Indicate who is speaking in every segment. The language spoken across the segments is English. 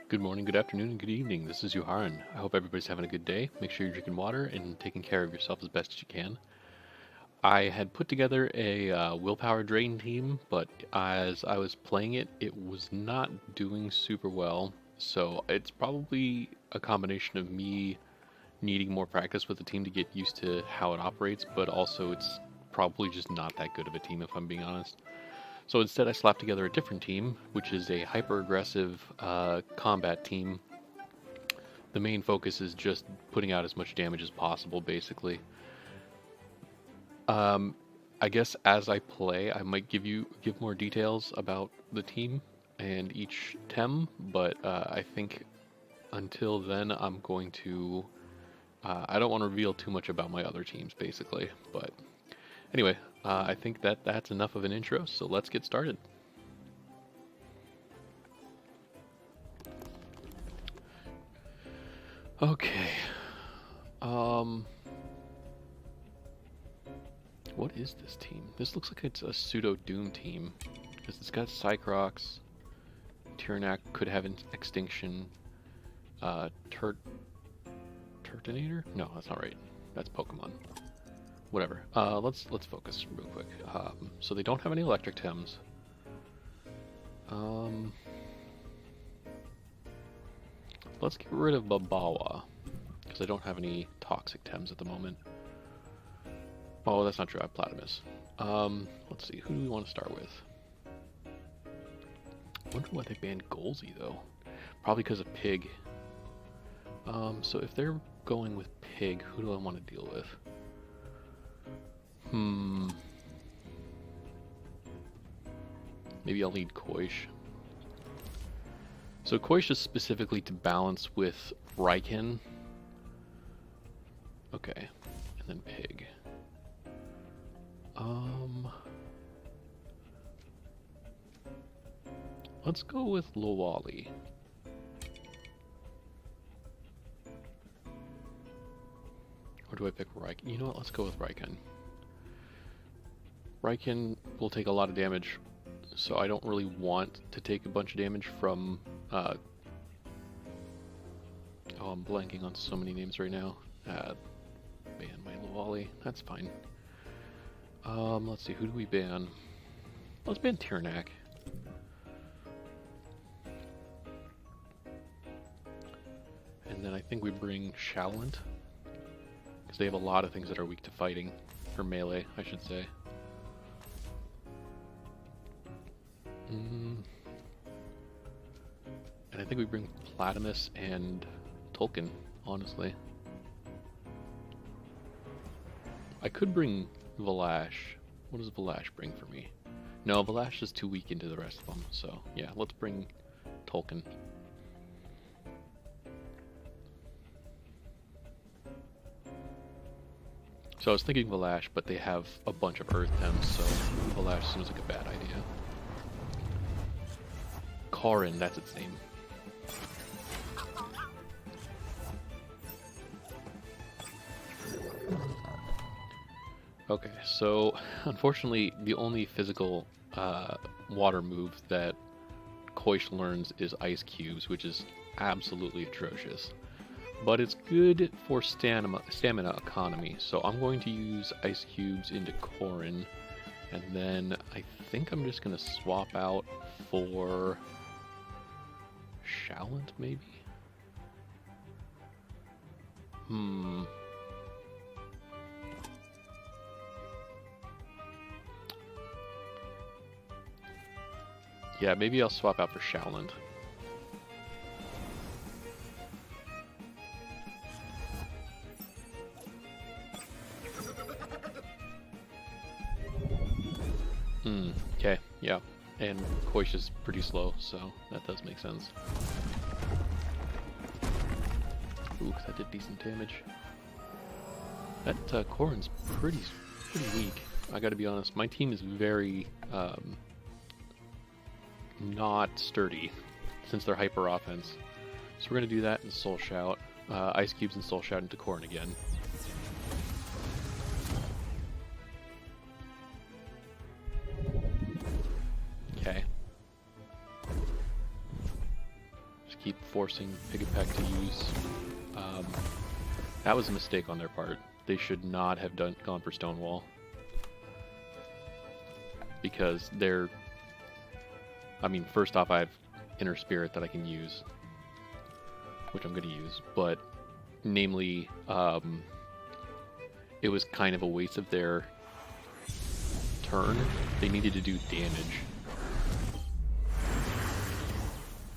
Speaker 1: Good morning, good afternoon, and good evening. This is Yoharan. I hope everybody's having a good day. Make sure you're drinking water and taking care of yourself as best as you can. I had put together a willpower drain team, but as I was playing it, it was not doing super well. So it's probably a combination of me needing more practice with the team to get used to how it operates, but also it's probably just not that good of a team if I'm being honest. So instead, I slapped together a different team, which is a hyper aggressive combat team. The main focus is just putting out as much damage as possible, basically. Um, I guess as I play, I might give more details about the team and each tem, but I think until then, I'm going to. I don't want to reveal too much about my other teams, basically. But anyway, I think that's enough of an intro, so let's get started. Okay. Um, what is this team? This looks like it's a pseudo Doom team because it's got Cycrox. Tyrannak could have an extinction. Turtonator? No, that's not right. That's Pokemon. Whatever. Let's focus real quick. So they don't have any electric Tems. Let's get rid of Babawa because I don't have any toxic Tems at the moment. Oh, that's not true. I have Platimus. Let's see. Who do we want to start with? I wonder why they banned Golzy though. Probably because of Pig. So if they're going with Pig, who do I want to deal with? Maybe I'll lead Koish. So Koish is specifically to balance with Raiken. Okay, and then Pig. Let's go with Lowali. Or do I pick Raiken? You know what, let's go with Raiken. Raiken will take a lot of damage, so I don't really want to take a bunch of damage from... Oh, I'm blanking on so many names right now. Ban my Lowali. That's fine. Let's see, who do we ban? Let's ban Tyrannak. And then I think we bring Shalant. Because they have a lot of things that are weak to fighting. Or melee, I should say. And I think we bring Platimus and Tolkien, honestly. I could bring Valash. What does Valash bring for me? No, Valash is too weak into the rest of them, so yeah, let's bring Tolkien. So I was thinking Valash, but they have a bunch of Earth Tems, so Valash seems like a bad idea. Karin, that's its name. Okay, so unfortunately the only physical water move that Koish learns is Ice Cubes, which is absolutely atrocious. But it's good for stamina economy, so I'm going to use Ice Cubes into Korin, and then I think I'm just going to swap out for Shalant, maybe? Yeah, maybe I'll swap out for Shalant. Okay, yeah. And Koish is pretty slow, so that does make sense. Ooh, that did decent damage. That Korin's pretty weak. I gotta be honest. My team is very not sturdy since they're hyper offense. So we're gonna do that in Soul Shout. Ice Cubes and Soul Shout into Korin again. keep forcing Piggypack to use. That was a mistake on their part. They should not have gone for Stonewall. Because they're... I mean, first off, I have Inner Spirit that I can use. Which I'm going to use. But, namely, it was kind of a waste of their turn. They needed to do damage.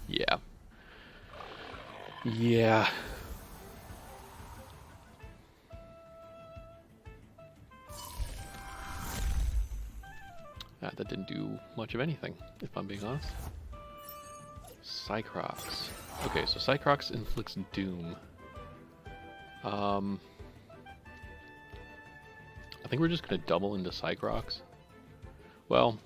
Speaker 1: Yeah. Yeah. That didn't do much of anything, if I'm being honest. Cycrox. Okay, so Cycrox inflicts Doom. I think we're just going to double into Cycrox. Well...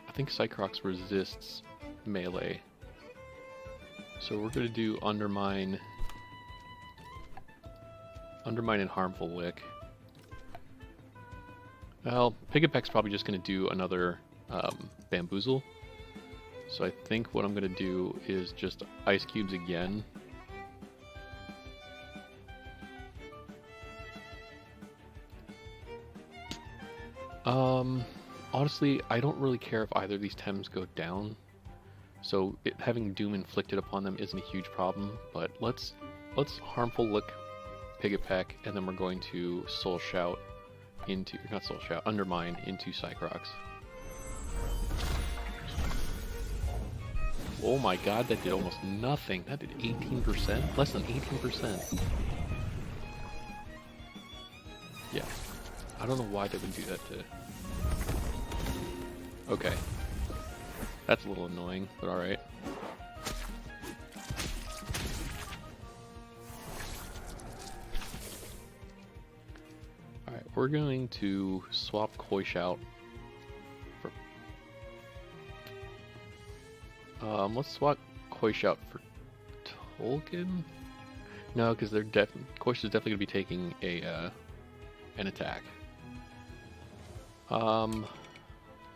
Speaker 1: I think Cycrox resists melee. So we're going to do Undermine... Undermine and Harmful Lick. Well, Piggypack's probably just going to do another Bamboozle. So I think what I'm going to do is just Ice Cubes again. Honestly, I don't really care if either of these Tems go down. So having Doom inflicted upon them isn't a huge problem, but let's Harmful Lick Piggypack, and then we're going to Soul Shout into, not Soul Shout, Undermine into Cycrox. Oh my god, that did almost nothing. That did 18%? Less than 18%. Yeah. I don't know why they would do that to... Okay. That's a little annoying, but alright. Alright, we're going to swap Koi Shout for... let's swap Koi Shout for Tolkien? No, because they're Koi Shout is definitely going to be taking a an attack.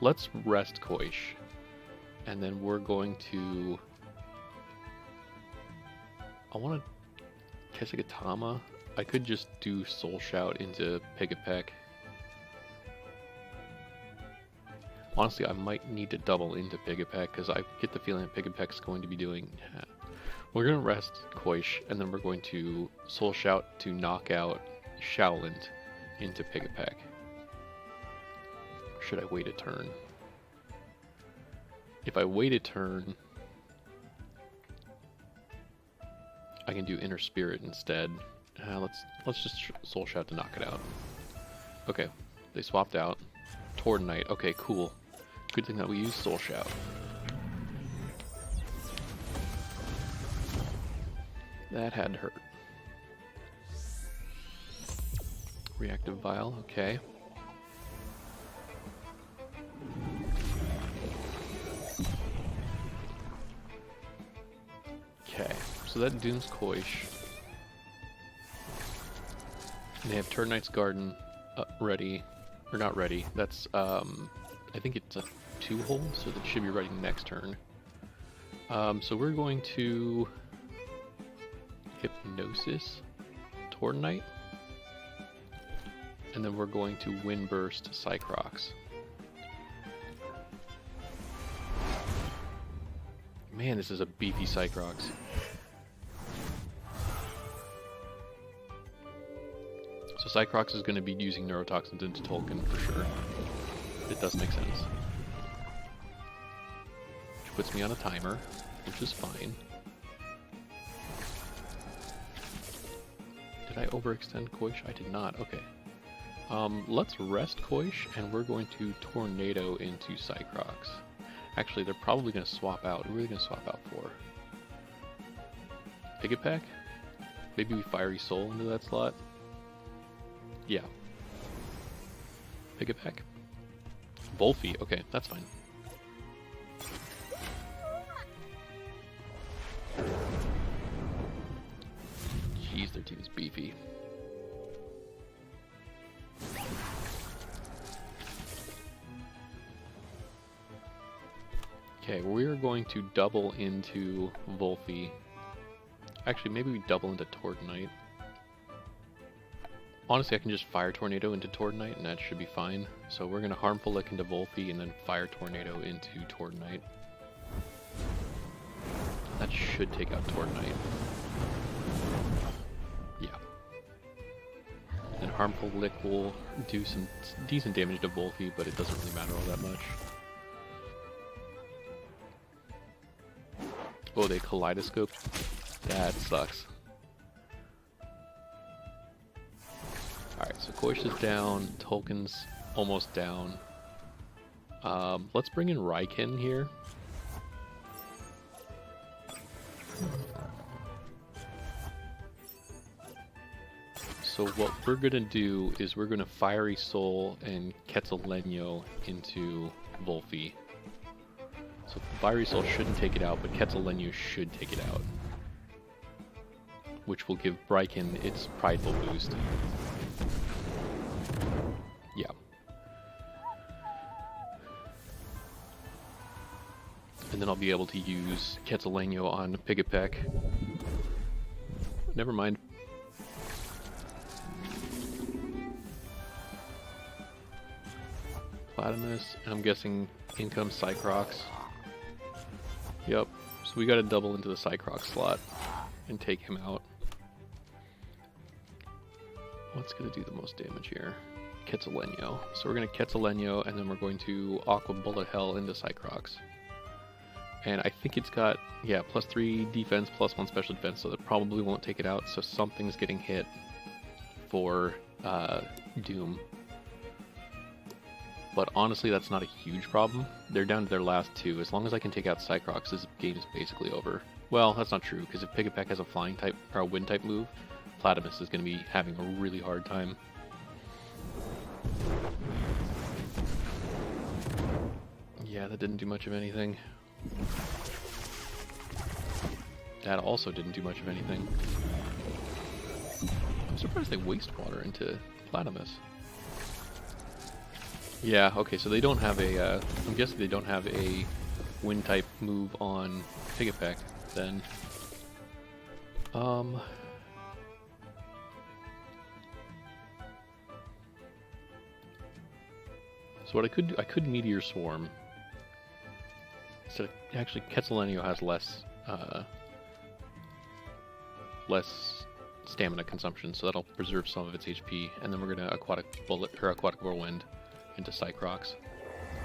Speaker 1: Let's rest Koish, and then we're going to... I want to Kesugatama. I could just do Soul Shout into Piggypack. Honestly, I might need to double into Piggypack, because I get the feeling that Piggypack's going to be doing... We're going to rest Koish, and then we're going to Soul Shout to knock out Shaolint into Piggypack. Should I wait a turn? If I wait a turn, I can do Inner Spirit instead. Let's just Soul Shout to knock it out. Okay, they swapped out. Toward Knight. Okay, cool. Good thing that we used Soul Shout. That had hurt. Reactive Vial. Okay. Okay, so that dooms Koish. They have Turn Knight's Garden ready, or not ready. That's I think it's a 2-hold, so that should be ready next turn. So we're going to Hypnosis Torn Knight, and then we're going to Windburst Cycrox. Man, this is a beefy Cycrox. So Cycrox is going to be using Neurotoxins into Tolkien for sure. It does make sense. Which puts me on a timer, which is fine. Did I overextend Koish? I did not. Okay. Let's rest Koish, and we're going to Tornado into Cycrox. Actually, they're probably going to swap out. Who are they going to swap out for? Piggypack? Maybe we Fiery Soul into that slot? Yeah. Piggypack? Volphy. Okay, that's fine. Jeez, their team is beefy. Okay, we're going to double into Volphy. Actually, maybe we double into Tortonite. Honestly, I can just Fire Tornado into Tortonite, and that should be fine. So we're going to Harmful Lick into Volphy, and then Fire Tornado into Tortonite. That should take out Tortonite. Yeah. And Harmful Lick will do some decent damage to Volphy, but it doesn't really matter all that much. Oh, they Kaleidoscope? That sucks. Alright, so Koish is down, Tolkien's almost down. Let's bring in Raiken here. So what we're going to do is we're going to Fiery Soul and Quetzalleño into Volphy. So Fiery Soul shouldn't take it out, but Quetzalleño should take it out. Which will give Raiken its Prideful boost. Yeah. And then I'll be able to use Quetzalleño on Piggypeck. Never mind. Platamus, and I'm guessing in comes Cycrox. Yep, so we gotta double into the Cycrox slot and take him out. What's gonna do the most damage here? Quetzalleño. So we're gonna Quetzalleño, and then we're going to Aqua Bullet Hell into Cycrox. And I think it's got, yeah, +3 defense, +1 special defense, so that probably won't take it out, so something's getting hit for Doom. But honestly, that's not a huge problem. They're down to their last 2. As long as I can take out Cycrox, this game is basically over. Well, that's not true, because if Piggypeck has a flying type, or a wind type move, Platamus is going to be having a really hard time. Yeah, that didn't do much of anything. That also didn't do much of anything. I'm surprised they waste water into Platamus. Yeah, okay, so they don't have a, I'm guessing they don't have a wind type move on Piggypeck, then. So what I could do, I could Meteor Swarm. So actually, Quetzalleño has less, less stamina consumption, so that'll preserve some of its HP, and then we're gonna Aquatic Bullet, or Aquatic Whirlwind into Cycrox.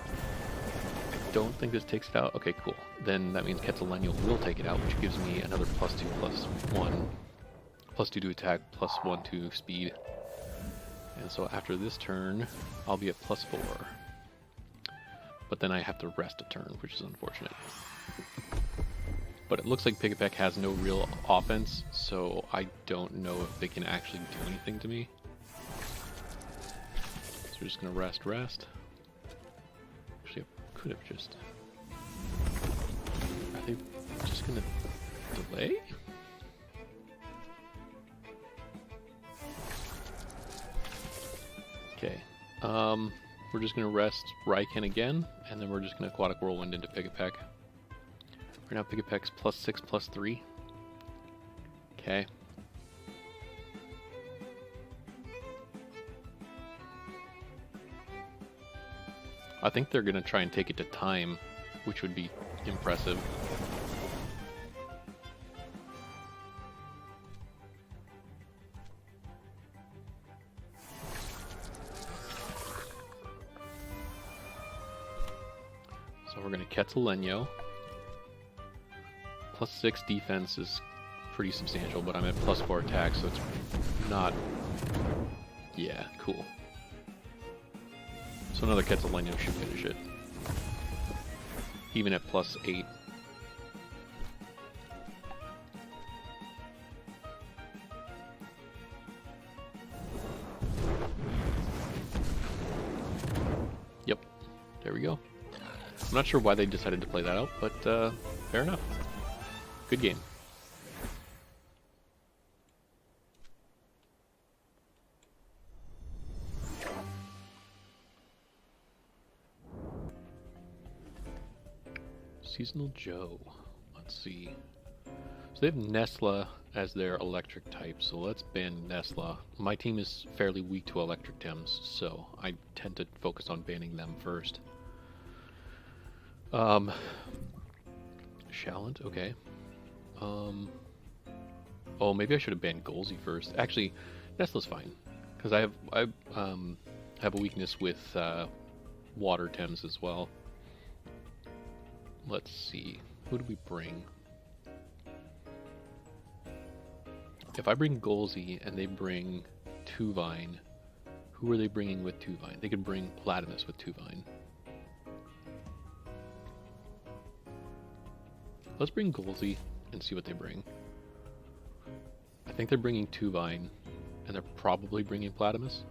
Speaker 1: I don't think this takes it out. Okay, cool. Then that means Quetzalleño will take it out, which gives me another +2/+1. +2 to attack, +1 to speed. And so after this turn, I'll be at +4. But then I have to rest a turn, which is unfortunate. But it looks like Piggypeck has no real offense, so I don't know if they can actually do anything to me. So we're just gonna rest. Actually, I could have just... Are they just gonna delay? Okay. We're just gonna rest Raiken again, and then we're just gonna Aquatic Whirlwind into Piggypeck. Right now Piggypeck's +6/+3. Okay. I think they're gonna try and take it to time, which would be impressive. So we're gonna Quetzalleño. +6 defense is pretty substantial, but I'm at +4 attack, so it's not... Yeah, cool. So another Quetzalleño should finish it. Even at +8. Yep, there we go. I'm not sure why they decided to play that out, but fair enough. Good game. Seasonal Joe. Let's see. So they have Nesla as their electric type, so let's ban Nesla. My team is fairly weak to electric Tems, so I tend to focus on banning them first. Shallant, okay. Oh, maybe I should have banned Golzy first. Actually, Nesla's fine, because I have a weakness with water Tems as well. Let's see, who do we bring? If I bring Golzy and they bring Tuvine, who are they bringing with Tuvine? They could bring Platimus with Tuvine. Let's bring Golzy and see what they bring. I think they're bringing Tuvine, and they're probably bringing Platimus.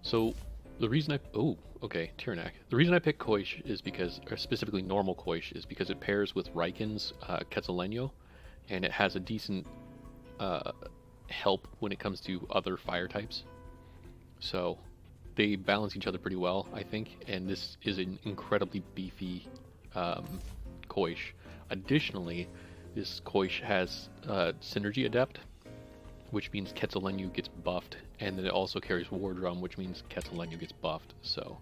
Speaker 1: So the reason Tyrannac. The reason I picked Koish is because, or specifically normal Koish, is because it pairs with Raiken's Quetzaleno, and it has a decent help when it comes to other fire types. So they balance each other pretty well, I think, and this is an incredibly beefy Koish. Additionally, this Koish has Synergy Adept, which means Quetzalenu gets buffed, and then it also carries War Drum, which means Quetzalenu gets buffed. So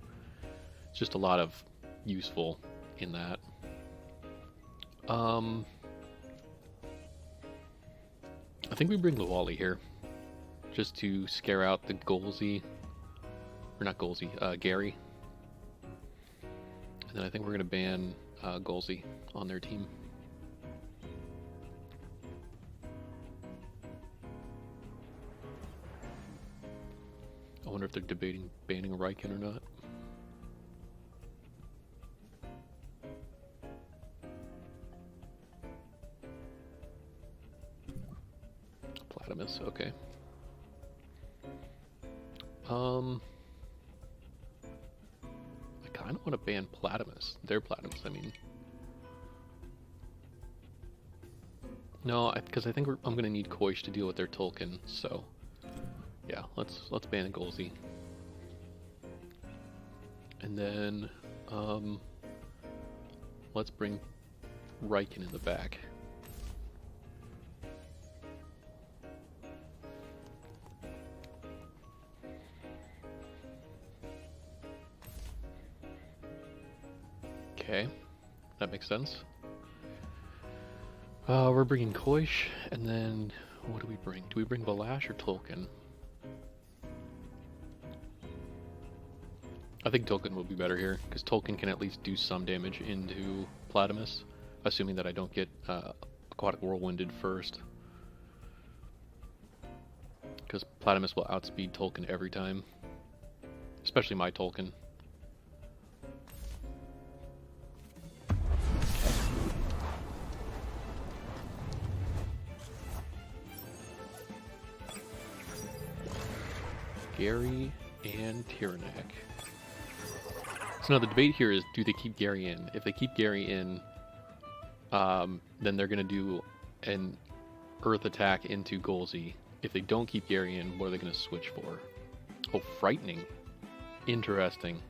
Speaker 1: it's just a lot of useful in that. I think we bring Lawali here, just to scare out the Golzy, or not Golzy, Gary. And then I think we're going to ban Golzy on their team. I wonder if they're debating banning Raiken or not. Platimus, okay. I kind of want to ban Platimus. Their Platimus, I mean. No, because I think I'm going to need Koish to deal with their Tolkien, so yeah, let's ban Golzy. And then let's bring Raiken in the back. Okay, that makes sense. We're bringing Koish, and then what do we bring? Do we bring Valash or Tolkien? I think Tolkien will be better here, because Tolkien can at least do some damage into Platimus, assuming that I don't get Aquatic Whirlwinded first. Because Platimus will outspeed Tolkien every time, especially my Tolkien. Gary and Tyrannac. So now the debate here is, do they keep Gary in? If they keep Gary in, then they're going to do an Earth attack into Golzy. If they don't keep Gary in, what are they going to switch for? Oh, Frightening. Interesting.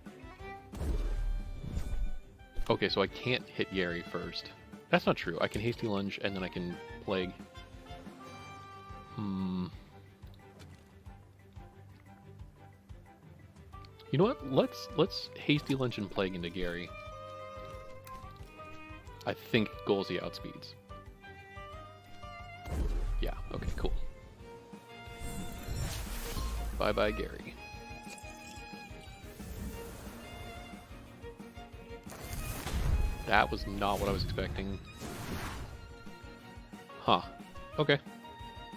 Speaker 1: Okay, so I can't hit Gary first. That's not true. I can Hasty Lunge and then I can Plague. You know what? Let's Hasty Lunge and Plague into Gary. I think Golzy outspeeds. Yeah, okay, cool. Bye-bye, Gary. That was not what I was expecting. Huh. Okay.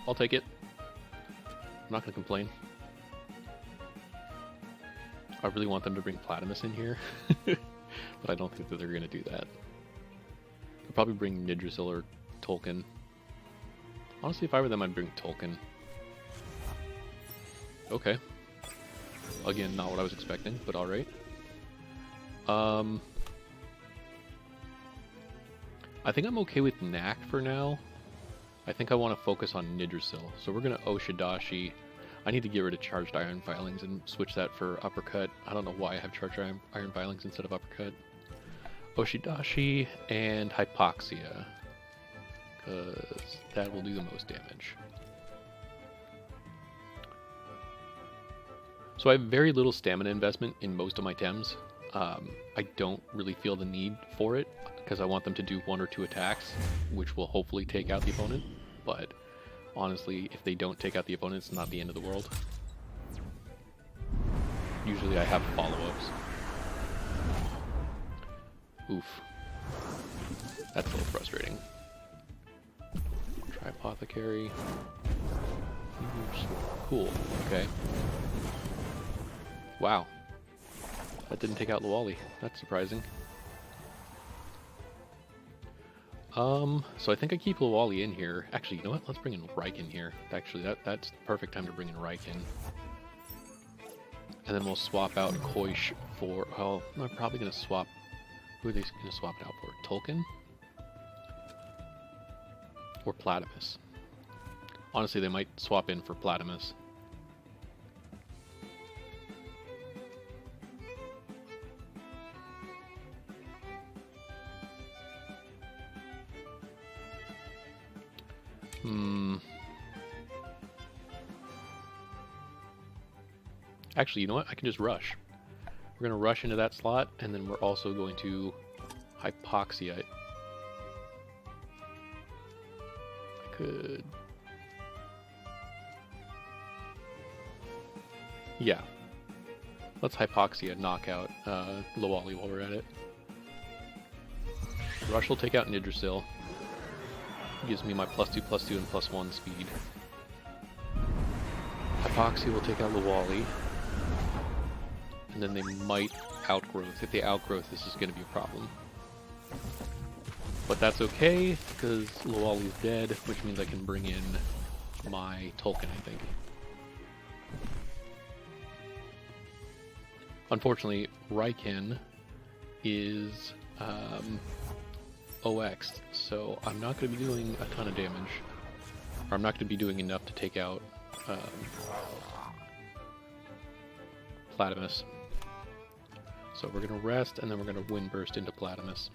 Speaker 1: I'll take it. I'm not gonna complain. I really want them to bring Platimus in here, but I don't think that they're gonna do that. They'll probably bring Nidrasil or Tolkien. Honestly, if I were them, I'd bring Tolkien. Okay. Again, not what I was expecting, but alright. I think I'm okay with Knack for now. I think I want to focus on Nidrasil. So we're going to Oshidashi. I need to get rid of Charged Iron Filings and switch that for Uppercut. I don't know why I have Charged Iron Filings instead of Uppercut. Oshidashi and Hypoxia, because that will do the most damage. So I have very little stamina investment in most of my Tems. I don't really feel the need for it, because I want them to do 1 or 2 attacks, which will hopefully take out the opponent. But honestly, if they don't take out the opponent, it's not the end of the world. Usually I have follow-ups. Oof. That's a little frustrating. Try Apothecary. Cool, okay. Wow. That didn't take out Lawali. That's surprising. So I think I keep Lawali in here. Actually, you know what? Let's bring in Raikin here. Actually, that's the perfect time to bring in Raikin. And then we'll swap out Koish for... Oh, I'm probably going to swap... Who are they going to swap it out for? Tolkien? Or Platimus? Honestly, they might swap in for Platimus. Actually, you know what? I can just rush. We're going to rush into that slot, and then we're also going to Hypoxia. I could... Yeah. Let's Hypoxia knock out Lawali while we're at it. Rush will take out Nidrasil. Gives me my +2/+2 and +1 speed. Hypoxia will take out Lawali. And then they might Outgrowth. If they Outgrowth, this is going to be a problem. But that's okay, because Lawali's dead, which means I can bring in my Tolkien, I think. Unfortunately, Raikin is OX, so I'm not going to be doing a ton of damage. Or I'm not going to be doing enough to take out Platimus. So we're going to rest, and then we're going to Wind Burst into Platimus.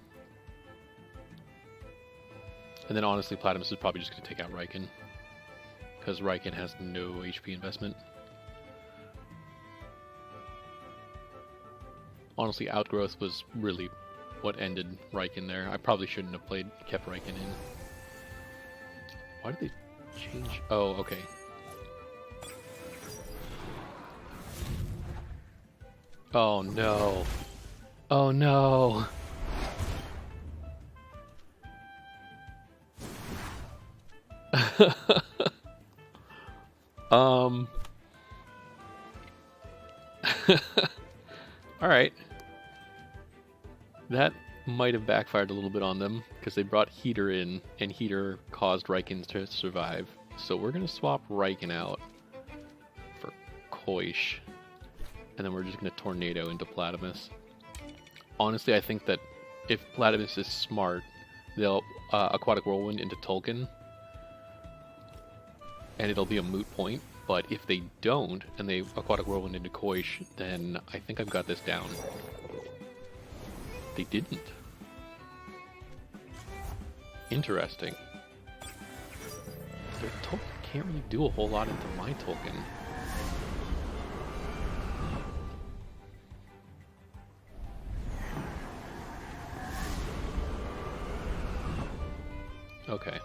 Speaker 1: And then honestly, Platimus is probably just going to take out Raikin, because Raikin has no HP investment. Honestly, Outgrowth was really what ended Raikin there. I probably shouldn't have kept Raikin in. Why did they change? Oh, okay. Oh no. Oh no. Alright. That might have backfired a little bit on them, because they brought Heater in, and Heater caused Raikin to survive. So we're going to swap Raikin out for Koish. And then we're just going to Tornado into Platimus. Honestly, I think that if Platimus is smart, they'll Aquatic Whirlwind into Tolkien. And it'll be a moot point. But if they don't, and they Aquatic Whirlwind into Koish, then I think I've got this down. They didn't. Interesting. Their Tolkien can't really do a whole lot into my Tolkien. Okay.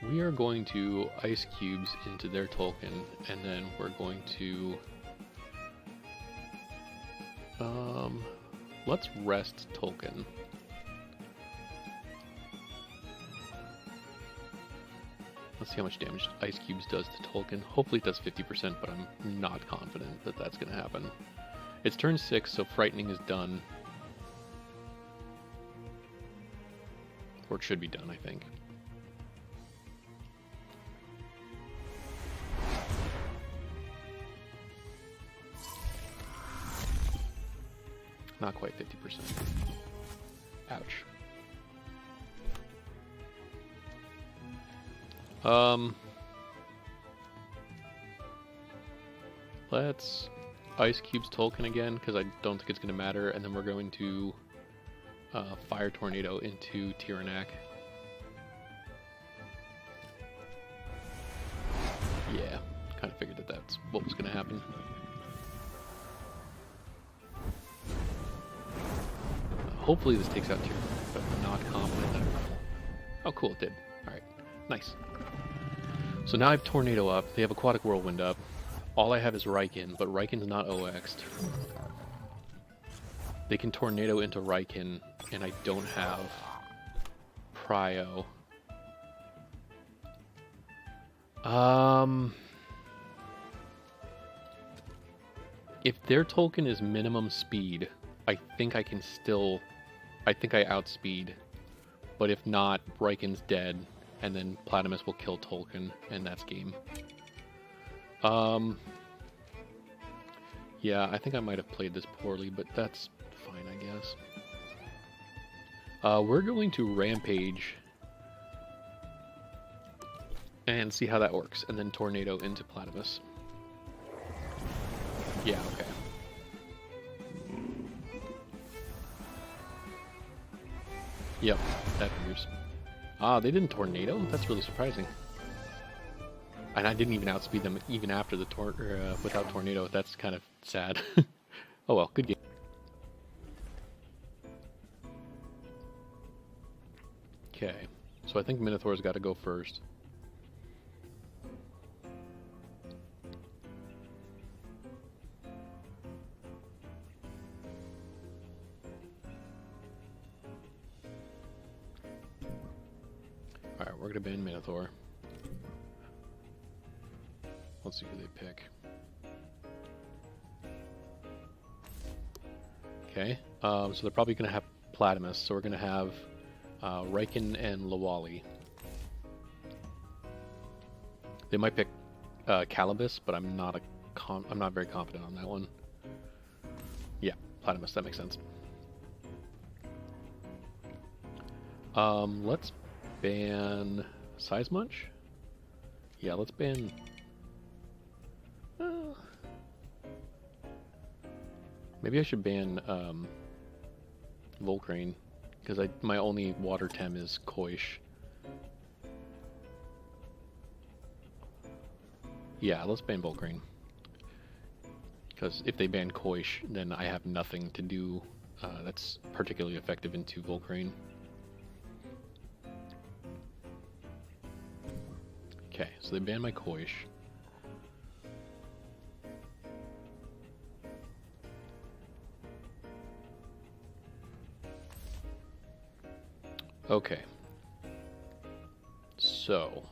Speaker 1: We are going to Ice Cubes into their Tolkien, and then we're going to... let's rest Tolkien. Let's see how much damage Ice Cubes does to Tolkien. Hopefully it does 50%, but I'm not confident that that's going to happen. It's turn 6, so Frightening is done. Or it should be done, I think. Not quite 50%. Ouch. Um, let's Ice Cubes Tolkien again, because I don't think it's going to matter, and then we're going to Fire Tornado into Tyrannak. Yeah, kind of figured that that's what was going to happen. Hopefully this takes out Tyrannak, but I'm not confident that it will. Oh cool, it did. Alright, nice. So now I have Tornado up, they have Aquatic Whirlwind up. All I have is Raikin, but Raikin's not OX'd. They can Tornado into Raikin, and I don't have Prio. If their Tolkien is minimum speed, I think I can still... I think I outspeed. But if not, Raikin's dead, and then Platimus will kill Tolkien, and that's game. Yeah, I think I might have played this poorly, but that's fine, I guess. We're going to Rampage and see how that works, and then Tornado into Platimus. Yeah, okay. Yep, that figures. Ah, they didn't Tornado? That's really surprising. And I didn't even outspeed them even after the without Tornado. That's kind of sad. Oh well, good game. Okay, so I think Minotaur's got to go first. Alright, we're going to ban Minotaur. Let's see who they pick. Okay, so they're probably going to have Platimus, so we're going to have Raikin and Lawali. They might pick Calibus, but I'm not very confident on that one. Yeah, Platimus, that makes sense. Let's ban Size Munch? Yeah, let's ban... maybe I should ban Volcrane, because my only water tem is Koish. Yeah, let's ban Volcrane. Because if they ban Koish, then I have nothing to do that's particularly effective into Volcrane. Okay, so they ban my Koish. Okay. So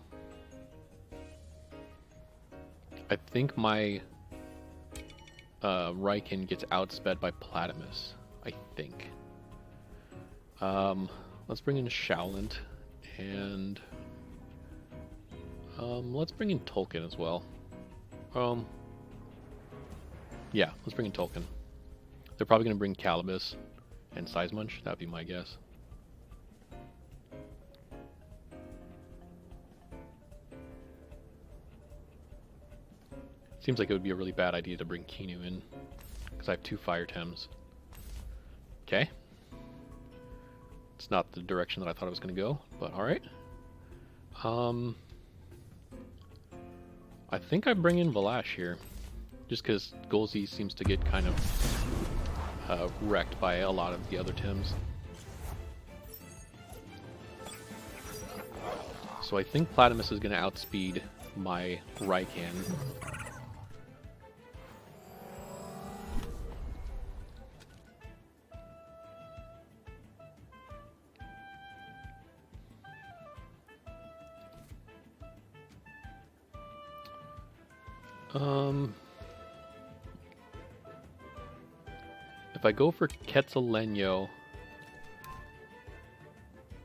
Speaker 1: I think my Raikin gets outsped by Platimus, I think. Let's bring in Shaolint, and let's bring in Tolkien as well. Yeah, let's bring in Tolkien. They're probably going to bring Calibus and Size Munch, that would be my guess. Seems like it would be a really bad idea to bring Kinu in, because I have 2 Fire Tems. Okay. It's not the direction that I thought it was going to go, but alright. I think I bring in Valash here, just because Golzi seems to get kind of wrecked by a lot of the other Tems. So I think Platimus is going to outspeed my Raikin. If I go for Quetzalleño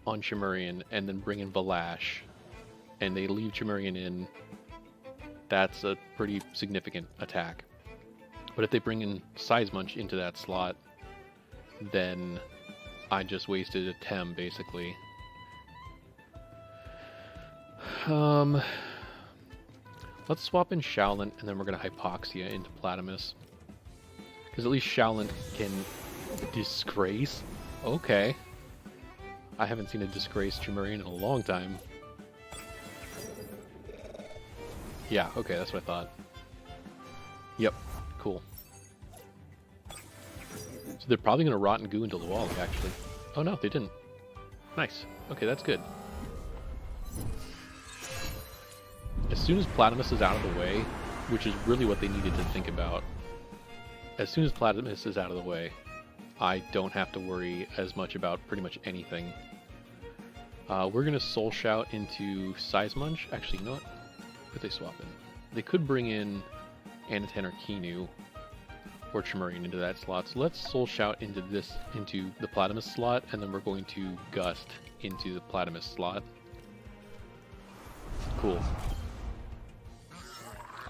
Speaker 1: on Chimerian and then bring in Valash, and they leave Chimerian in, that's a pretty significant attack. But if they bring in Size Munch into that slot, then I just wasted a Tem, basically. Um, let's swap in Shaolin, and then we're gonna Hypoxia into Platimus. Because at least Shaolin can disgrace. Okay. I haven't seen a disgraced Chimerian in a long time. Yeah, okay, that's what I thought. Yep, cool. So they're probably going to rot and goo into Luwali, actually. Oh no, they didn't. Nice. Okay, that's good. As soon as Platimus is out of the way, which is really what they needed to think about, as soon as Platimus is out of the way, I don't have to worry as much about pretty much anything. We're going to Soul Shout into Seismunch. Actually, you know what? Could they swap in? They could bring in Anatan or Kinu or Chimerian into that slot. So let's Soul Shout into the Platimus slot, and then we're going to Gust into the Platimus slot. Cool.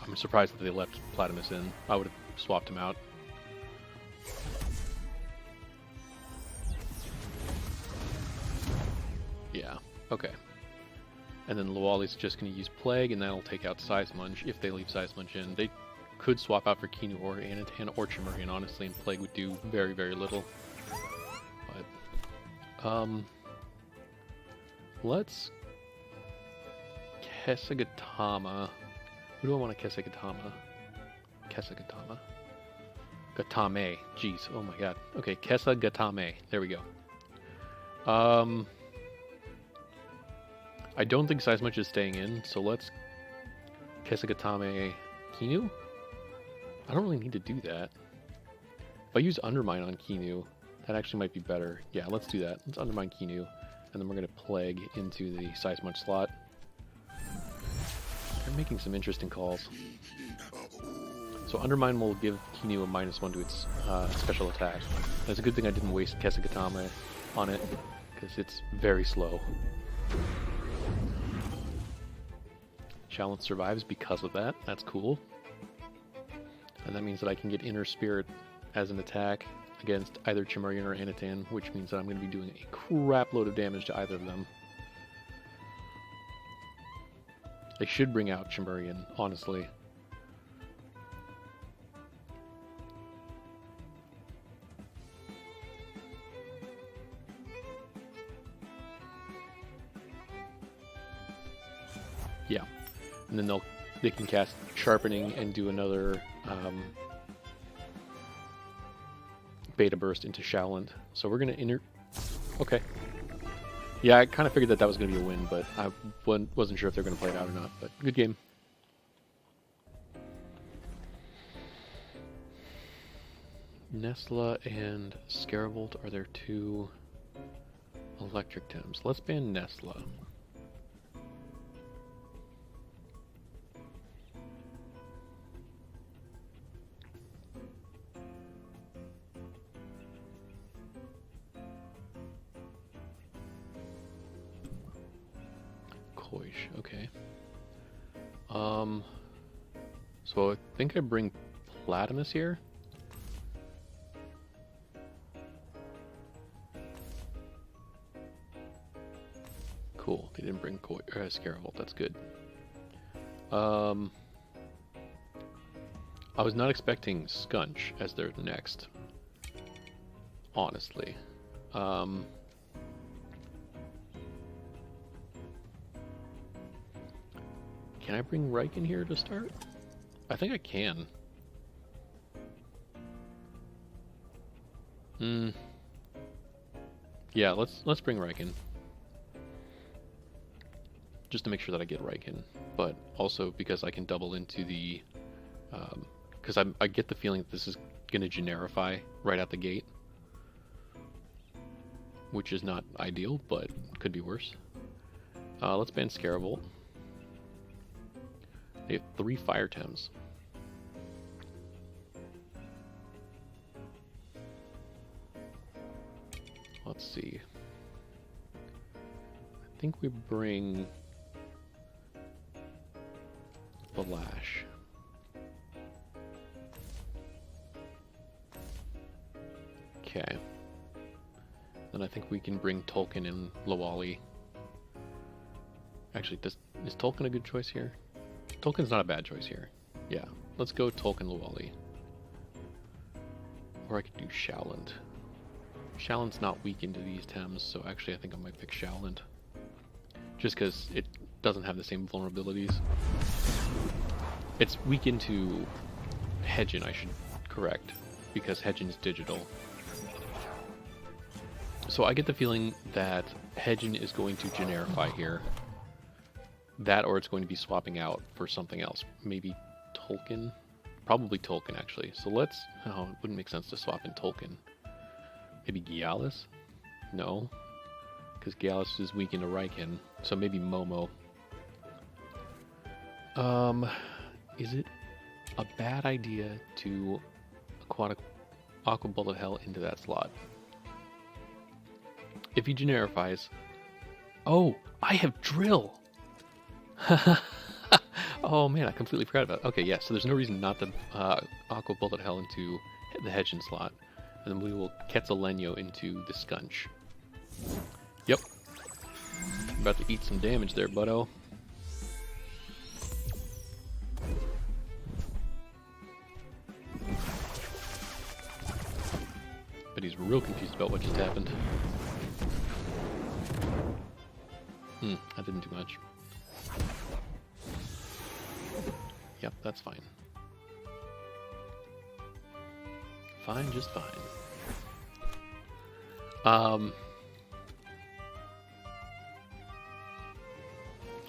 Speaker 1: I'm surprised that they left Platimus in. I would have swapped him out. Yeah, okay. And then Luwali's just going to use Plague, and that'll take out Seismunch if they leave Seismunch in. They could swap out for Kinu or Anatan or Chimerian, honestly, and Plague would do very, very little. But, let's Kesagatama. Who do I want to Kesagatama? Kesagatama. Gatame. Jeez, oh my god. Okay, Kesagatame. There we go. I don't think Seismunch is staying in, so let's Kesagatame Kinu? I don't really need to do that. If I use Undermine on Kinu, that actually might be better. Yeah, let's do that. Let's Undermine Kinu, and then we're going to Plague into the Seismunch slot. They're making some interesting calls. So Undermine will give Kinu a -1 to its special attack. And it's a good thing I didn't waste Kesagatame on it, because it's very slow. Shaolin survives because of that. That's cool. And that means that I can get Inner Spirit as an attack against either Chimerian or Anatan, which means that I'm going to be doing a crap load of damage to either of them. They should bring out Chimerian, honestly. Yeah. And then they can cast Sharpening and do another Beta Burst into Shaolin. So we're going to Okay. Yeah, I kind of figured that was going to be a win, but I wasn't sure if they're going to play it out or not. But good game. Nesla and Scaravolt are their two electric Tems. Let's ban Nesla. Okay. So I think I bring Platimus here. Cool. They didn't bring Scaravolt. That's good. I was not expecting Skunch as their next. Honestly. Can I bring Riken here to start? I think I can. Yeah, let's bring Riken. Just to make sure that I get Riken, but also because I can double into the because I get the feeling that this is gonna generify right out the gate, which is not ideal, but could be worse. Let's ban Scaravolt. They have 3 Fire Tems. Let's see. I think we bring the Lash. Okay. Then I think we can bring Tolkien and Luwali. Actually, is Tolkien a good choice here? Tolkien's not a bad choice here. Yeah, let's go Tolkien Luwali. Or I could do Showland. Showland's not weak into these Thames, so actually I think I might pick Showland. Just because it doesn't have the same vulnerabilities. It's weak into Hedgen, I should correct, because Hedgen's digital. So I get the feeling that Hedgen is going to generify here. That or it's going to be swapping out for something else. Maybe Tolkien? Probably Tolkien, actually. So let's... Oh, it wouldn't make sense to swap in Tolkien. Maybe Gialis? No. Because Gialis is weak into Riken. So maybe Momo. Is it a bad idea to Aqua Bullet Hell into that slot? If he generifies... Oh! I have Drill! Oh man, I completely forgot about it. Okay, yeah, so there's no reason not to Aqua Bullet Hell into the Hedgen slot. And then we will Quetzaleno into the Scunch. Yep. About to eat some damage there, buddo. But he's real confused about what just happened. That didn't do much. Yep, that's fine. Fine, just fine.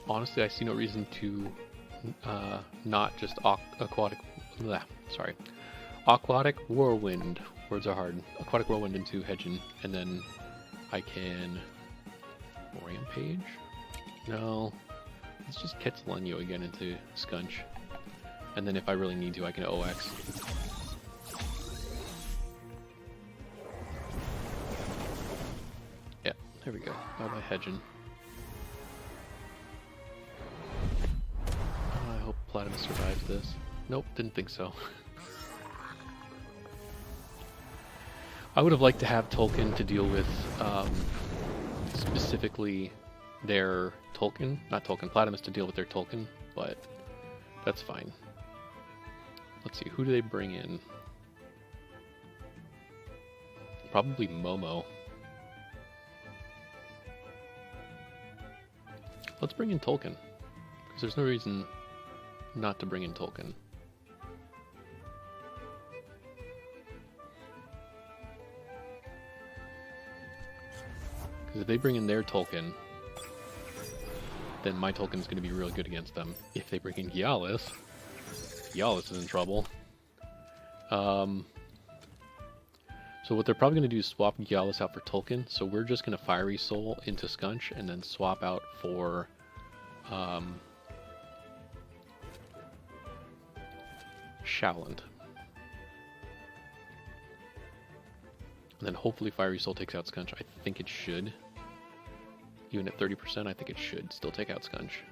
Speaker 1: Honestly, I see no reason to not just Aquatic Whirlwind. Words are hard. Aquatic Whirlwind into Hedgen, and then I can Rampage? No. Let's just Quetzaleno again into Scunch. And then if I really need to, I can OX. Yeah, there we go. Bye-bye Hedgen. I hope Platypus survives this. Nope, didn't think so. I would have liked to have Tolkien to deal with specifically their Tolkien, not Tolkien, Platypus to deal with their Tolkien, but that's fine. Let's see, who do they bring in? Probably Momo. Let's bring in Tolkien, because there's no reason not to bring in Tolkien. Because if they bring in their Tolkien, then my Tolkien is going to be really good against them. If they bring in Gialis, Gialis is in trouble. So what they're probably going to do is swap Gialis out for Tolkien. So we're just going to Fiery Soul into Scunch and then swap out for Showland. And then hopefully Fiery Soul takes out Scunch. I think it should. Even at 30%, I think it should still take out Scunch.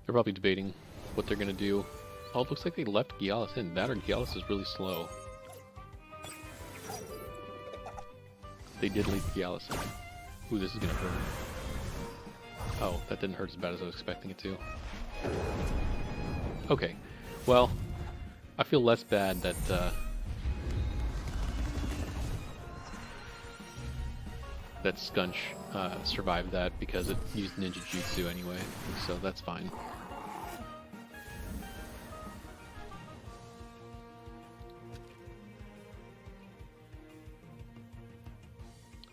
Speaker 1: They're probably debating what they're going to do. Oh, it looks like they left Gialis in. That or Gialis is really slow. They did leave Gialis in. Ooh, this is going to hurt. Oh, that didn't hurt as bad as I was expecting it to. Okay, well, I feel less bad that that Scunch survived that because it used Ninja Jutsu anyway, so that's fine.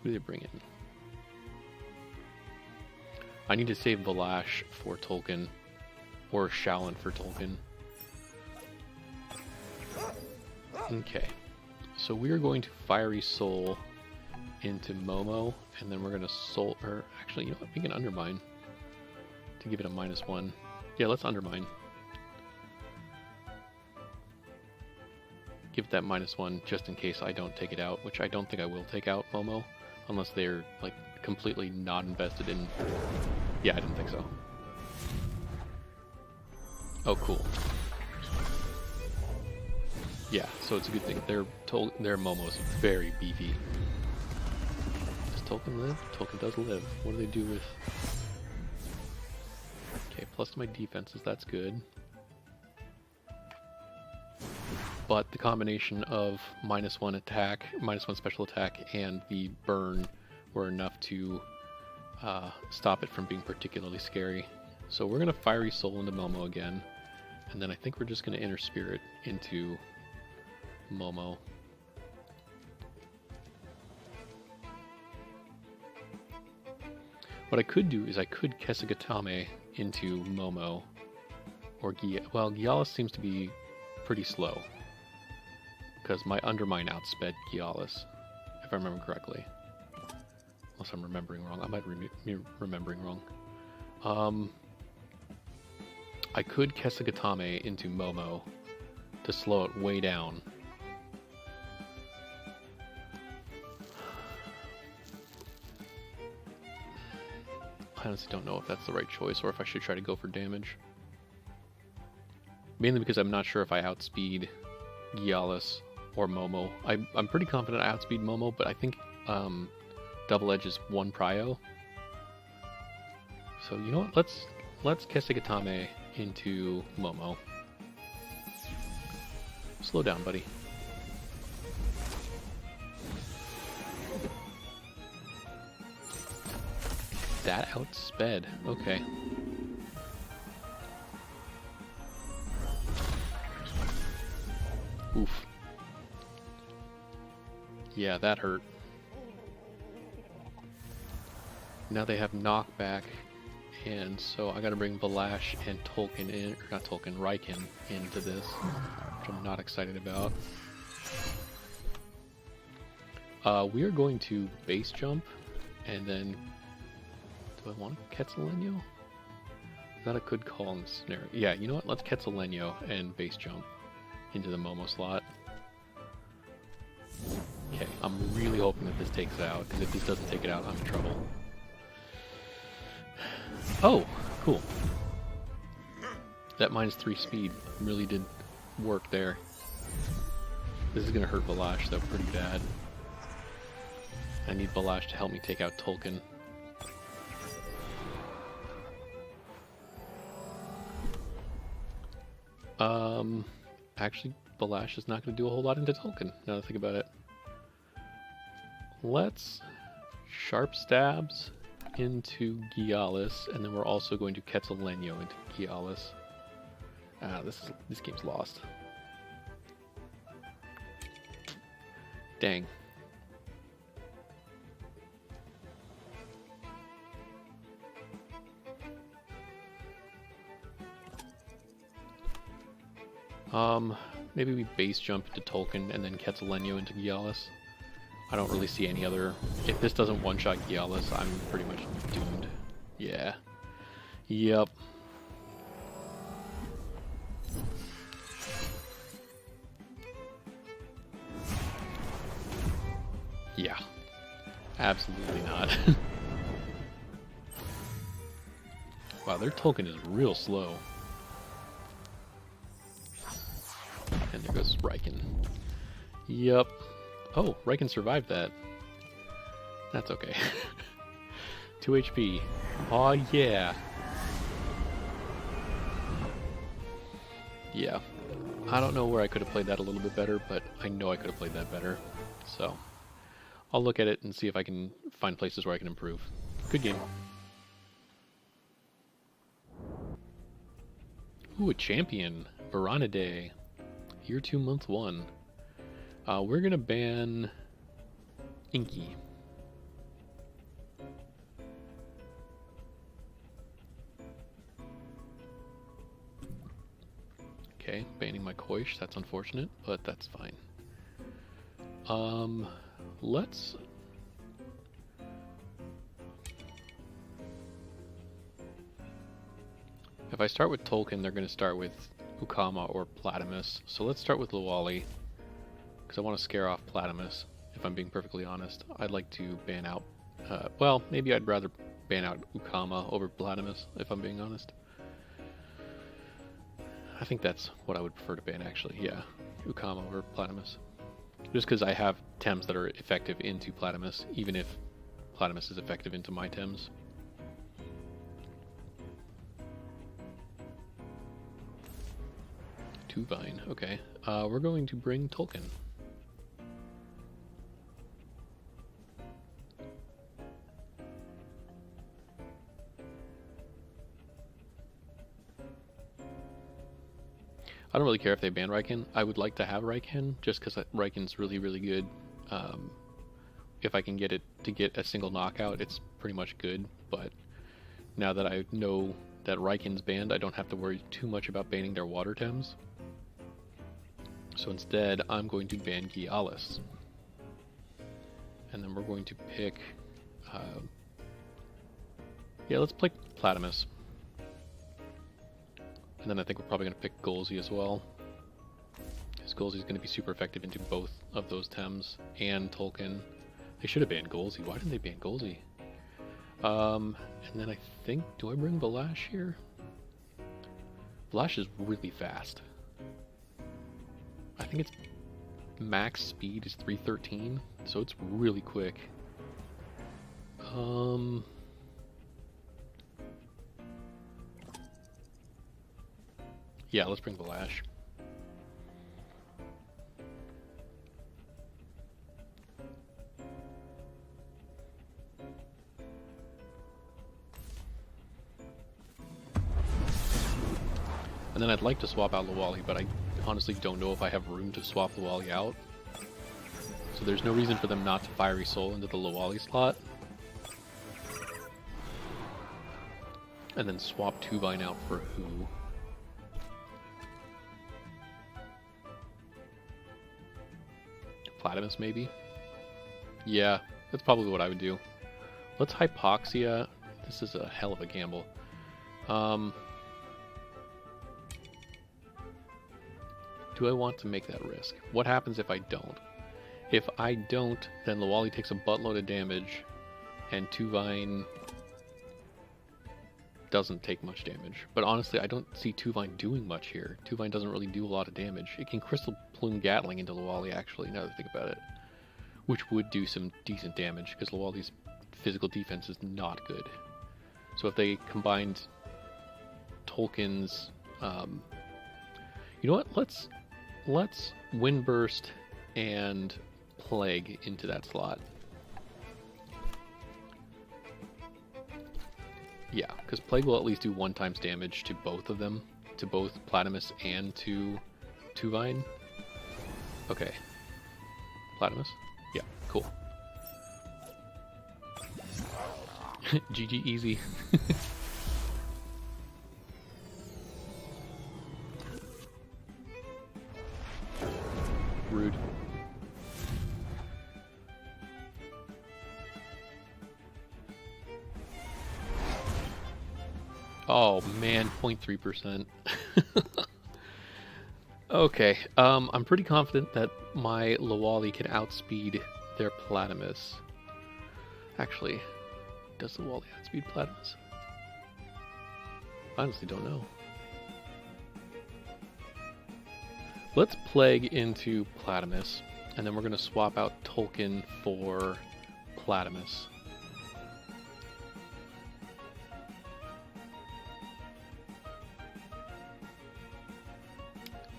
Speaker 1: Who do they bring in? I need to save Valash for Tolkien, or Shallon for Tolkien. Okay, so we are going to Fiery Soul into Momo, and then we're gonna soul, or actually, you know what, we can undermine to give it a -1. Yeah, let's undermine. Give it that -1 just in case I don't take it out, which I don't think I will take out Momo, unless they're like completely not invested in. Yeah, I didn't think so. Oh, cool. Yeah, so it's a good thing. Their Momo is very beefy. Does Tolkien live? Tolkien does live. What do they do with... Okay, plus to my defenses, that's good. But the combination of -1 attack, -1 special attack, and the burn were enough to stop it from being particularly scary. So we're going to Fiery Soul into Momo again, and then I think we're just going to Inner Spirit into Momo. What I could do is I could Kesugatame into Momo, or well, Gialis seems to be pretty slow, because my Undermine outsped Gialis, if I remember correctly. Unless I'm remembering wrong. I might be remembering wrong. I could Kesugatame into Momo to slow it way down. I honestly don't know if that's the right choice or if I should try to go for damage. Mainly because I'm not sure if I outspeed Gialis or Momo. I'm pretty confident I outspeed Momo, but I think Double Edge is 1 prio. So you know what? Let's Kesugatame into Momo. Slow down, buddy. That outsped. Okay. Oof. Yeah, that hurt. Now they have knockback, and so I gotta bring Valash and Tolkien in, or not Tolkien, Riken into this, which I'm not excited about. We are going to base jump, and then do I want Quetzaleno? Is that a good call in this scenario? Yeah, you know what? Let's Quetzaleno and base jump into the Momo slot. Okay, I'm really hoping that this takes it out, because if this doesn't take it out, I'm in trouble. Oh, cool. That -3 speed really did work there. This is going to hurt Valash, though, pretty bad. I need Valash to help me take out Tolkien. Actually, Valash is not going to do a whole lot into Tolkien, now that I think about it. Let's Sharp Stabs into Gialis, and then we're also going to Quetzaleno into Gialis. This game's lost. Dang. Maybe we base jump into Tolkien and then Quetzaleno into Gialis. I don't really see any other... If this doesn't one-shot Gialis, I'm pretty much doomed. Yeah. Yep. Yeah. Absolutely not. Wow, their Tolkien is real slow. And there goes Riken. Yep. Oh, Riken survived that. That's okay. 2 HP. Aw, yeah. Yeah. I don't know where I could have played that a little bit better, but I know I could have played that better. So, I'll look at it and see if I can find places where I can improve. Good game. Ooh, a champion. Veranide. Year 2, month 1. We're gonna ban Inky. Okay, banning my Koish, that's unfortunate, but that's fine. Let's If I start with Tolkien, they're going to start with Ukama or Platimus. So let's start with Lawali, because I want to scare off Platimus, if I'm being perfectly honest. I'd like to ban out... well, maybe I'd rather ban out Ukama over Platimus, if I'm being honest. I think that's what I would prefer to ban, actually. Yeah, Ukama over Platimus. Just because I have Tems that are effective into Platimus, even if Platimus is effective into my Tems. Tuvine, okay. We're going to bring Tolkien. I don't really care if they ban Riken. I would like to have Riken, just because Riken's really, really good. If I can get it to get a single knockout, it's pretty much good, but now that I know that Riken's banned, I don't have to worry too much about banning their water Tems. So instead, I'm going to ban Gialis. And then we're going to pick... yeah, let's play Platimus. And then I think we're probably going to pick Golzi as well. Because Golzi's going to be super effective into both of those Tems and Tolkien. They should have banned Golzi. Why didn't they ban Golzi? And then I think... do I bring Valash here? Valash is really fast. I think its max speed is 313, so it's really quick. Yeah, let's bring Valash. And then I'd like to swap out Lawali, but I honestly don't know if I have room to swap Lawali out. So there's no reason for them not to Fiery Soul into the Lawali slot. And then swap Tuvine out for who? Platimus, maybe? Yeah, that's probably what I would do. Let's Hypoxia. This is a hell of a gamble. Do I want to make that risk? What happens if I don't? If I don't, then Lawali takes a buttload of damage, and Tuvine doesn't take much damage. But honestly, I don't see Tuvine doing much here. Tuvine doesn't really do a lot of damage. It can Crystal Plume Gatling into Lawali, actually, now that I think about it. Which would do some decent damage, because Lawali's physical defense is not good. So if they combined Tolkien's... you know what? Let's Windburst and Plague into that slot. Yeah, because Plague will at least do 1 times damage to both of them, to both Platimus and to Tuvine. Okay. Platimus? Yeah, cool. GG easy. Rude. Oh man, 0.3%. Okay, I'm pretty confident that my Lawali can outspeed their Platimus. Actually, does Lawali outspeed Platimus? I honestly don't know. Let's Plague into Platimus, and then we're going to swap out Tolkien for Platimus.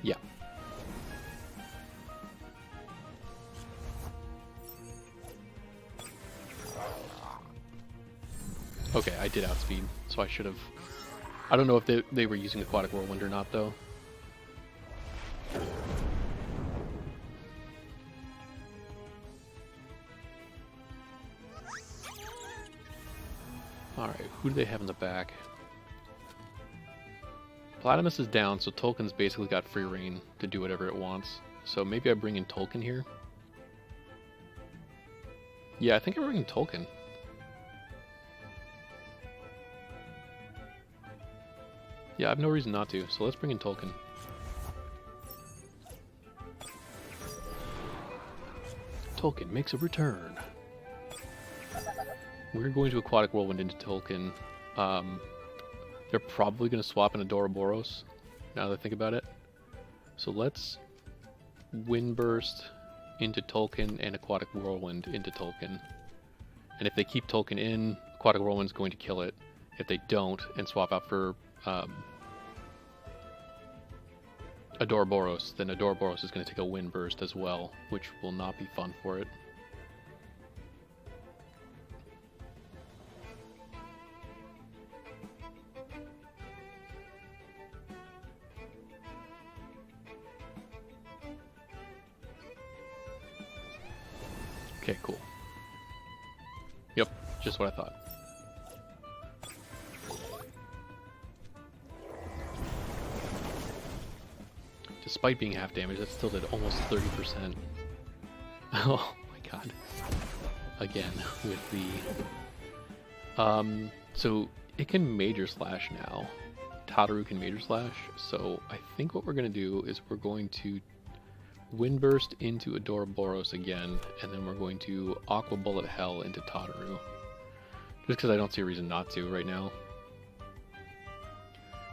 Speaker 1: Yeah. Okay, I did outspeed, so I should have... I don't know if they were using Aquatic Whirlwind or not, though. Alright, who do they have in the back? Platimus is down, so Tolkien's basically got free reign to do whatever it wants. So maybe I bring in Tolkien here? Yeah, I think I'm bringing Tolkien. Yeah, I have no reason not to, so let's bring in Tolkien. Tolkien makes a return. We're going to Aquatic Whirlwind into Tolkien. They're probably going to swap an Adoraboros, now that I think about it. So let's Windburst into Tolkien and Aquatic Whirlwind into Tolkien. And if they keep Tolkien in, Aquatic Whirlwind's going to kill it. If they don't, and swap out for Adoraboros, then Adoraboros is going to take a Windburst as well, which will not be fun for it. Okay, cool. Yep, just what I thought. Despite being half damage, that still did almost 30%. Oh my god. Again, with the... so it can Major Slash now. Tataru can Major Slash, so I think what we're going to do is we're going to Windburst into Adoraboros again, and then we're going to Aqua Bullet Hell into Tataru. Just because I don't see a reason not to right now.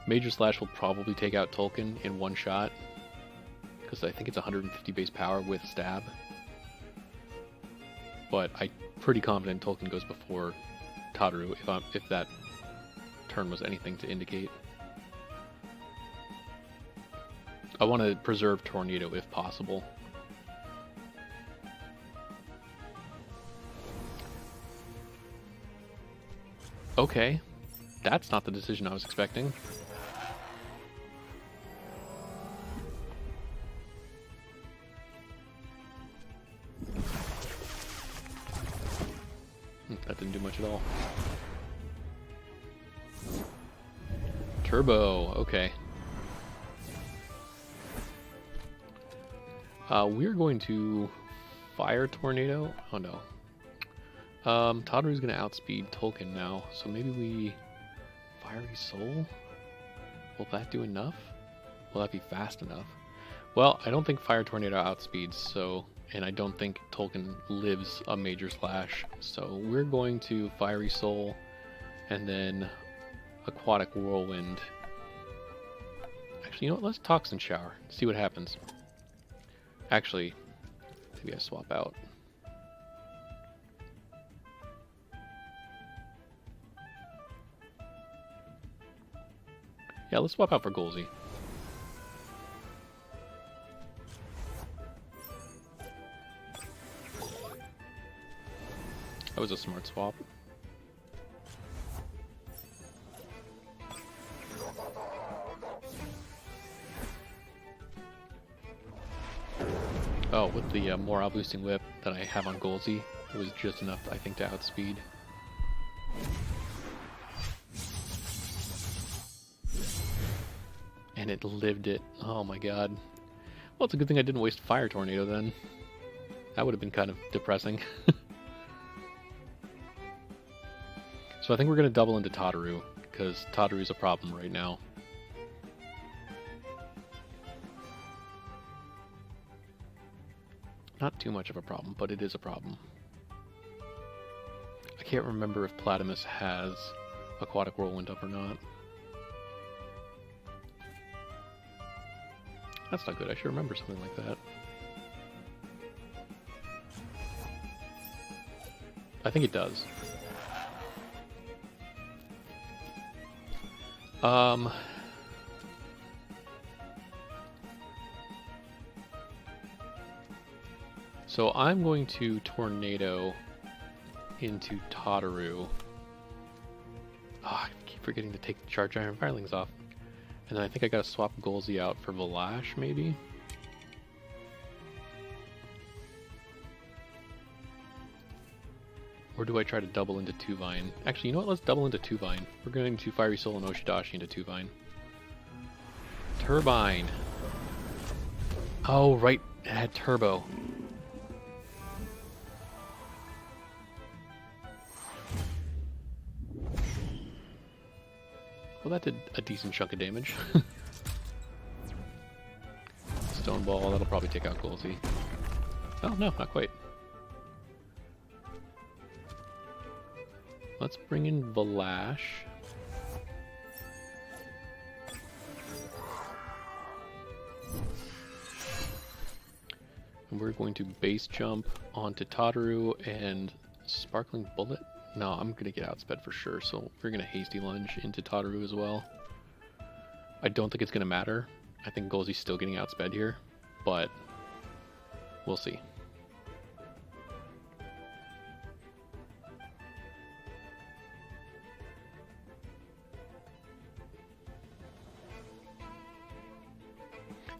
Speaker 1: Major Slash will probably take out Tolkien in one shot, because I think it's 150 base power with Stab. But I'm pretty confident Tolkien goes before Tataru, if that turn was anything to indicate. I want to preserve Tornado if possible. Okay, that's not the decision I was expecting. That didn't do much at all. Turbo, okay. We're going to Fire Tornado. Oh no. Tataru's going to outspeed Tolkien now, so maybe we Fiery Soul? Will that do enough? Will that be fast enough? Well, I don't think Fire Tornado outspeeds, so, and I don't think Tolkien lives a Major Slash, so we're going to Fiery Soul and then Aquatic Whirlwind. Actually, you know what? Let's Toxin Shower, see what happens. Actually, maybe I swap out. Yeah, let's swap out for Golzy. That was a smart swap. Oh, with the morale boosting whip that I have on Golzy, it was just enough, I think, to outspeed. And it lived it. Oh my god. Well, it's a good thing I didn't waste Fire Tornado then. That would have been kind of depressing. So I think we're going to double into Tataru, because Tataru's a problem right now. Not too much of a problem, but it is a problem. I can't remember if Platimus has Aquatic Whirlwind up or not. That's not good. I should remember something like that. I think it does. So I'm going to Tornado into Tataru. I keep forgetting to take the Charge Iron Firelings off. And then I think I gotta swap Golzy out for Valash, maybe? Or do I try to double into Two-Vine? Actually, you know what? Let's double into Two-Vine. We're going to Fiery Soul and Oshidashi into Two-Vine. Turbine! Oh, right. It had Turbo. Well, that did a decent chunk of damage. Stone Ball, that'll probably take out Golzy. Oh, no, not quite. Let's bring in Valash. And we're going to base jump onto Tataru and Sparkling Bullet. No, I'm going to get outsped for sure, so we're going to Hasty Lunge into Tataru as well. I don't think it's going to matter. I think Golzy's still getting outsped here, but we'll see.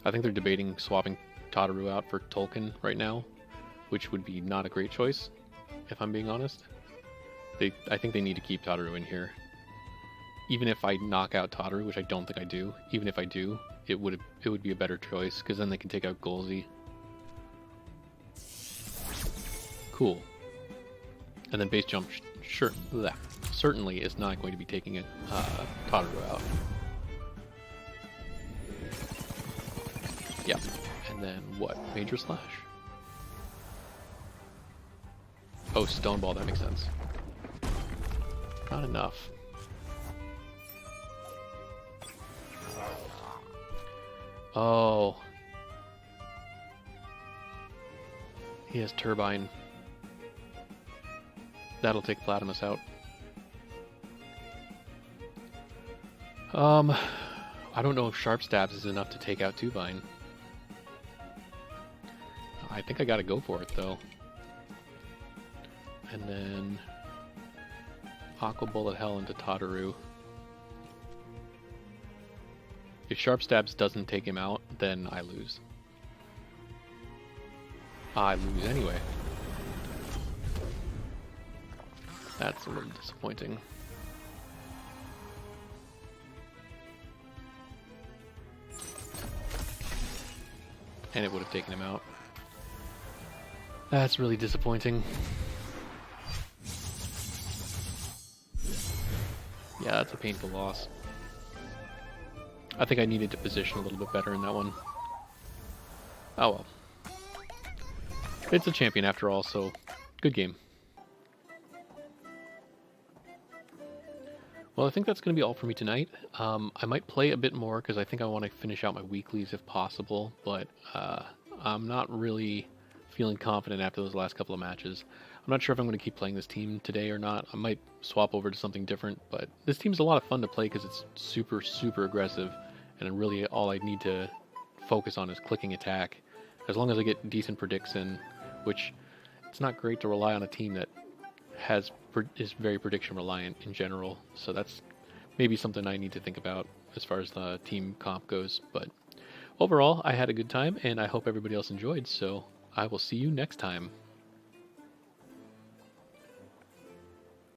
Speaker 1: I think they're debating swapping Tataru out for Tolkien right now, which would be not a great choice, if I'm being honest. I think they need to keep Tataru in here. Even if I knock out Tataru, which I don't think I do, even if I do, it would be a better choice, because then they can take out Golzy. Cool. And then base jump certainly is not going to be taking it, Tataru out. Yeah. And then what? Major Slash? Oh, Stone Ball, that makes sense. Not enough. Oh. He has Turbine. That'll take Platimus out. I don't know if Sharp Stabs is enough to take out Turbine. I think I gotta go for it though. And then Aqua Bullet Hell into Tataru. If Sharp Stabs doesn't take him out, then I lose. I lose anyway. That's a little disappointing. And it would have taken him out. That's really disappointing. Yeah, that's a painful loss. I think I needed to position a little bit better in that one. Oh well. It's a champion after all, so good game. Well, I think that's going to be all for me tonight. I might play a bit more because I think I want to finish out my weeklies if possible, but I'm not really feeling confident after those last couple of matches. I'm not sure if I'm going to keep playing this team today or not. I might swap over to something different, but this team's a lot of fun to play because it's super, super aggressive, and really all I need to focus on is clicking attack. As long as I get decent predicts in, which it's not great to rely on a team that is very prediction reliant in general, so that's maybe something I need to think about as far as the team comp goes. But overall, I had a good time, and I hope everybody else enjoyed, so I will see you next time.